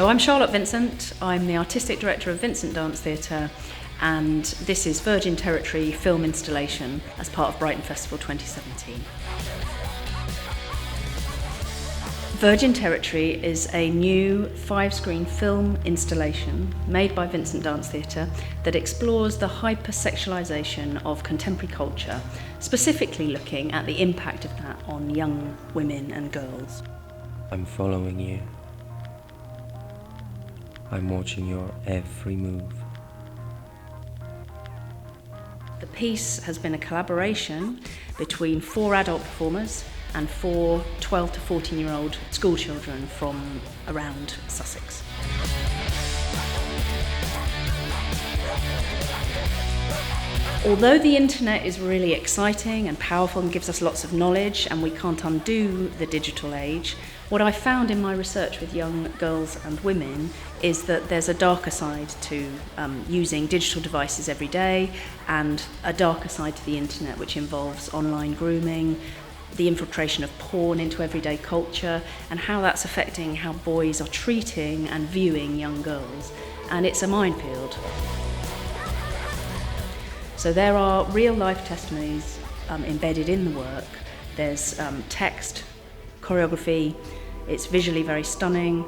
So I'm Charlotte Vincent, I'm the Artistic Director of Vincent Dance Theatre, and this is Virgin Territory film installation as part of Brighton Festival 2017. Virgin Territory is a new 5-screen film installation made by Vincent Dance Theatre that explores the hyper-sexualisation of contemporary culture, specifically looking at the impact of that on young women and girls. I'm following you. I'm watching your every move. The piece has been a collaboration between 4 adult performers and 4 12 to 14-year-old school children from around Sussex. Although the internet is really exciting and powerful and gives us lots of knowledge and we can't undo the digital age, what I found in my research with young girls and women is that there's a darker side to using digital devices every day, and a darker side to the internet which involves online grooming, the infiltration of porn into everyday culture, and how that's affecting how boys are treating and viewing young girls. And it's a minefield. So there are real-life testimonies embedded in the work. There's text, choreography. It's visually very stunning,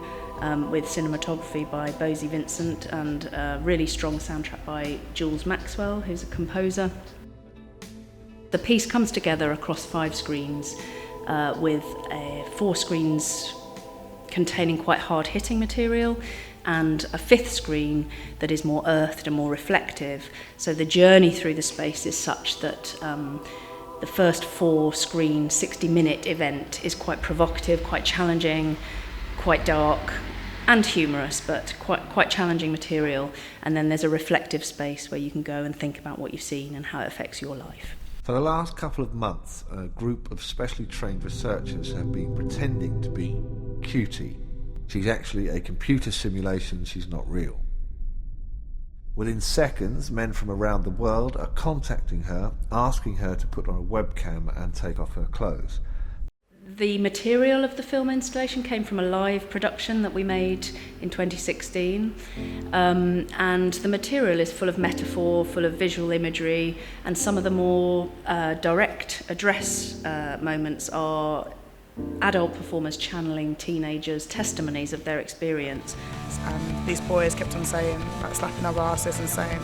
with cinematography by Bosie Vincent and a really strong soundtrack by Jules Maxwell, who's a composer. The piece comes together across 5 screens with 4 screens containing quite hard-hitting material and a 5th screen that is more earthed and more reflective. So the journey through the space is such that the first 4-screen 60-minute event is quite provocative, quite challenging, quite dark and humorous, but quite challenging material. And then there's a reflective space where you can go and think about what you've seen and how it affects your life. For the last couple of months, a group of specially trained researchers have been pretending to be Cutie. She's actually a computer simulation, she's not real. Within seconds, men from around the world are contacting her, asking her to put on a webcam and take off her clothes. The material of the film installation came from a live production that we made in 2016, and the material is full of metaphor, full of visual imagery, and some of the more direct address moments are adult performers channeling teenagers' testimonies of their experience. And these boys kept on saying, like, slapping our asses and saying,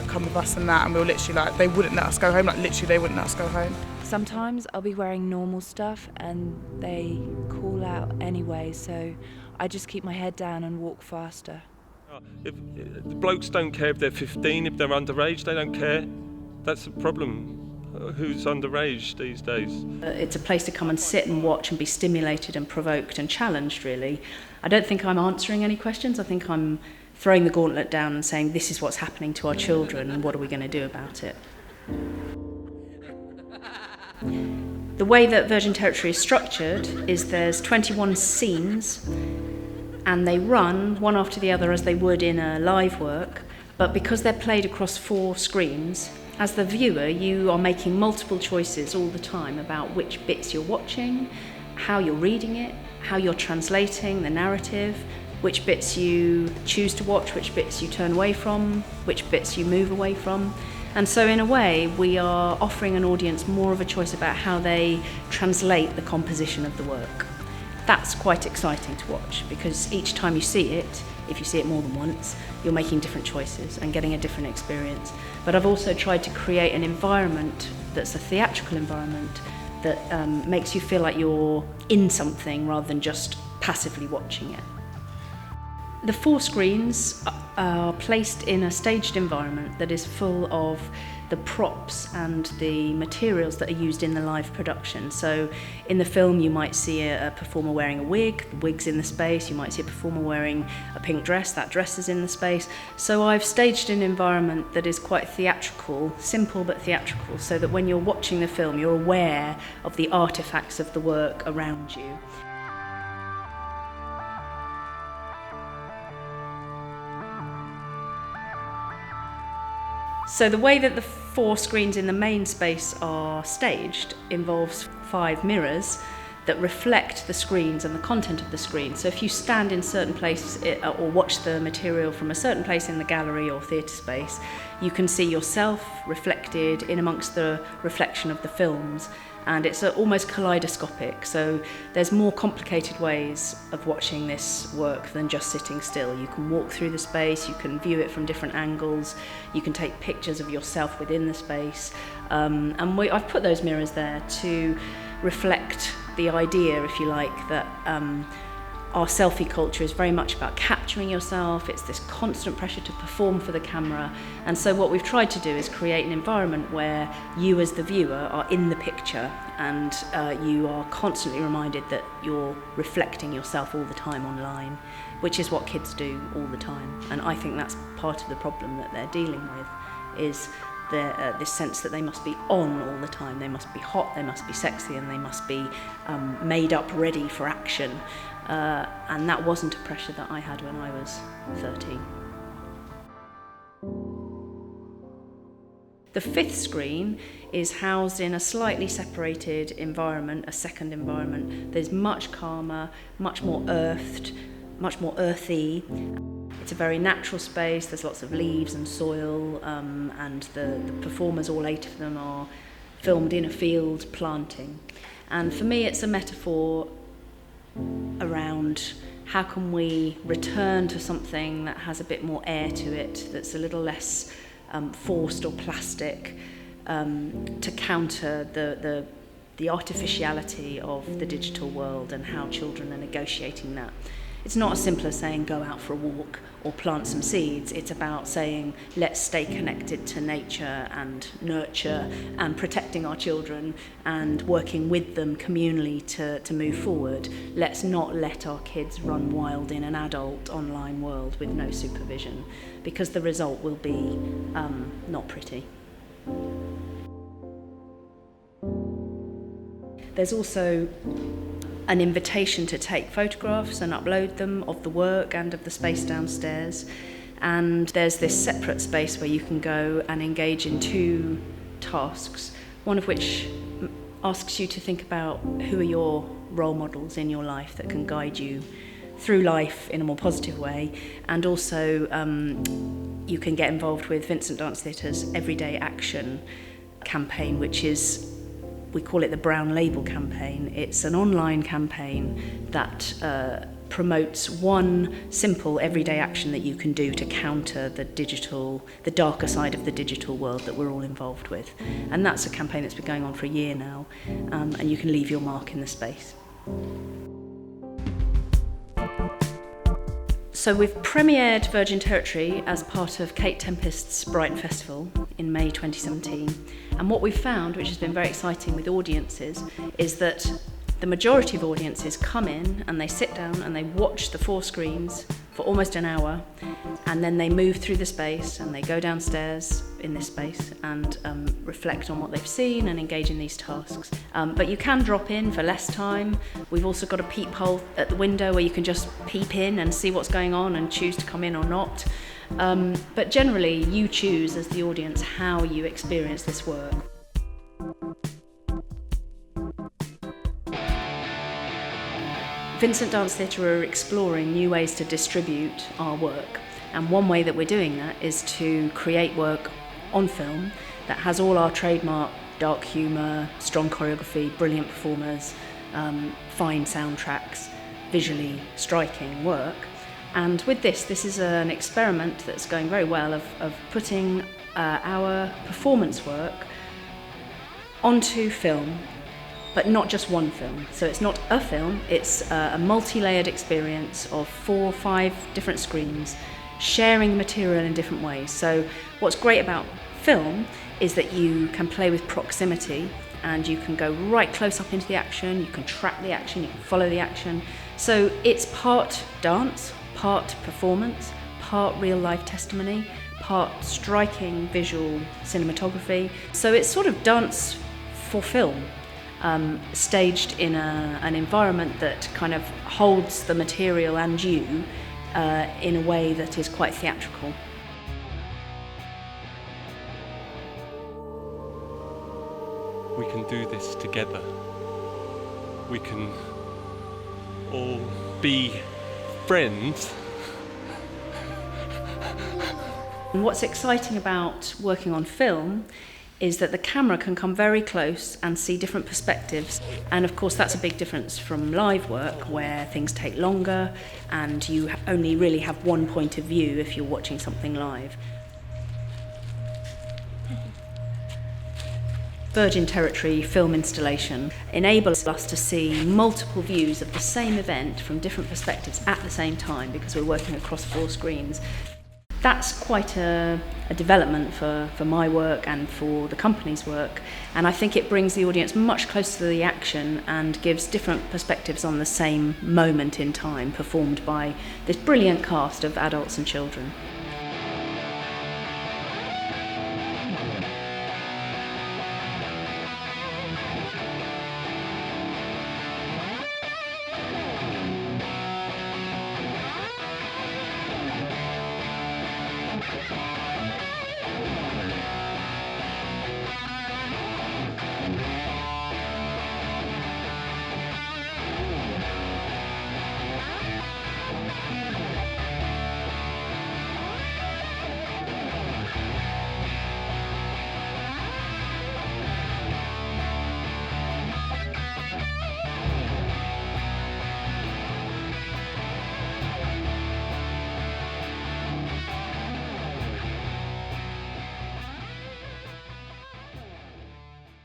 come with us and that, and we were literally like, they wouldn't let us go home, like literally they wouldn't let us go home. Sometimes I'll be wearing normal stuff and they call out anyway, so I just keep my head down and walk faster. If the blokes don't care if they're 15, if they're underage, they don't care. That's the problem. Who's underage these days? It's a place to come and sit and watch and be stimulated and provoked and challenged, really. I don't think I'm answering any questions. I think I'm throwing the gauntlet down and saying, this is what's happening to our children and what are we going to do about it? The way that Virgin Territory is structured is there's 21 scenes and they run one after the other as they would in a live work, but because they're played across 4 screens, as the viewer, you are making multiple choices all the time about which bits you're watching, how you're reading it, how you're translating the narrative, which bits you choose to watch, which bits you turn away from, which bits you move away from. And so in a way, we are offering an audience more of a choice about how they translate the composition of the work. That's quite exciting to watch, because each time you see it, if you see it more than once, you're making different choices and getting a different experience. But I've also tried to create an environment that's a theatrical environment that makes you feel like you're in something rather than just passively watching it. The 4 screens are placed in a staged environment that is full of the props and the materials that are used in the live production. So in the film you might see a performer wearing a wig, the wig's in the space, you might see a performer wearing a pink dress, that dress is in the space. So I've staged an environment that is quite theatrical, simple but theatrical, so that when you're watching the film you're aware of the artifacts of the work around you. So the way that the 4 screens in the main space are staged involves 5 mirrors that reflect the screens and the content of the screen. So if you stand in certain places or watch the material from a certain place in the gallery or theatre space, you can see yourself reflected in amongst the reflection of the films, and it's almost kaleidoscopic. So there's more complicated ways of watching this work than just sitting still. You can walk through the space, you can view it from different angles, you can take pictures of yourself within the space, and I've put those mirrors there to reflect the idea, if you like, that our selfie culture is very much about capturing yourself. It's this constant pressure to perform for the camera. And so what we've tried to do is create an environment where you as the viewer are in the picture, and you are constantly reminded that you're reflecting yourself all the time online, which is what kids do all the time. And I think that's part of the problem that they're dealing with, is this sense that they must be on all the time. They must be hot, they must be sexy, and they must be made up ready for action. And that wasn't a pressure that I had when I was 13. The fifth screen is housed in a slightly separated environment, a second environment. There's much calmer, much more earthed, much more earthy. It's a very natural space. There's lots of leaves and soil, and the performers, all 8 of them, are filmed in a field planting. And for me, it's a metaphor around how can we return to something that has a bit more air to it, that's a little less forced or plastic, to counter the artificiality of the digital world and how children are negotiating that. It's not as simple as saying go out for a walk or plant some seeds. It's about saying let's stay connected to nature and nurture and protecting our children and working with them communally to move forward. Let's not let our kids run wild in an adult online world with no supervision, because the result will be not pretty. There's also an invitation to take photographs and upload them of the work and of the space downstairs. And there's this separate space where you can go and engage in 2 tasks, one of which asks you to think about who are your role models in your life that can guide you through life in a more positive way. And also you can get involved with Vincent Dance Theatre's Everyday Action campaign, which is, we call it the Brown Label campaign. It's an online campaign that promotes one simple everyday action that you can do to counter the darker side of the digital world that we're all involved with. And that's a campaign that's been going on for a year now, and you can leave your mark in the space. So we've premiered Virgin Territory as part of Kate Tempest's Brighton Festival in May 2017. And what we've found, which has been very exciting with audiences, is that the majority of audiences come in and they sit down and they watch the 4 screens for almost an hour, and then they move through the space and they go downstairs in this space and reflect on what they've seen and engage in these tasks. But you can drop in for less time. We've also got a peephole at the window where you can just peep in and see what's going on and choose to come in or not. But generally, you choose as the audience how you experience this work. Vincent Dance Theatre are exploring new ways to distribute our work, and one way that we're doing that is to create work on film that has all our trademark dark humour, strong choreography, brilliant performers, fine soundtracks, visually striking work. And with this is an experiment that's going very well of putting our performance work onto film, but not just one film. So it's not a film, it's a multi-layered experience of 4 or 5 different screens, sharing the material in different ways. So what's great about film is that you can play with proximity, and you can go right close up into the action, you can track the action, you can follow the action. So it's part dance, part performance, part real-life testimony, part striking visual cinematography. So it's sort of dance for film, staged in an environment that kind of holds the material and you in a way that is quite theatrical. We can do this together. we can all be friends. And what's exciting about working on film is that the camera can come very close and see different perspectives. And of course that's a big difference from live work, where things take longer and you only really have one point of view if you're watching something live. Virgin Territory film installation enables us to see multiple views of the same event from different perspectives at the same time, because we're working across 4 screens. That's quite a development for my work and for the company's work, and I think it brings the audience much closer to the action and gives different perspectives on the same moment in time, performed by this brilliant cast of adults and children.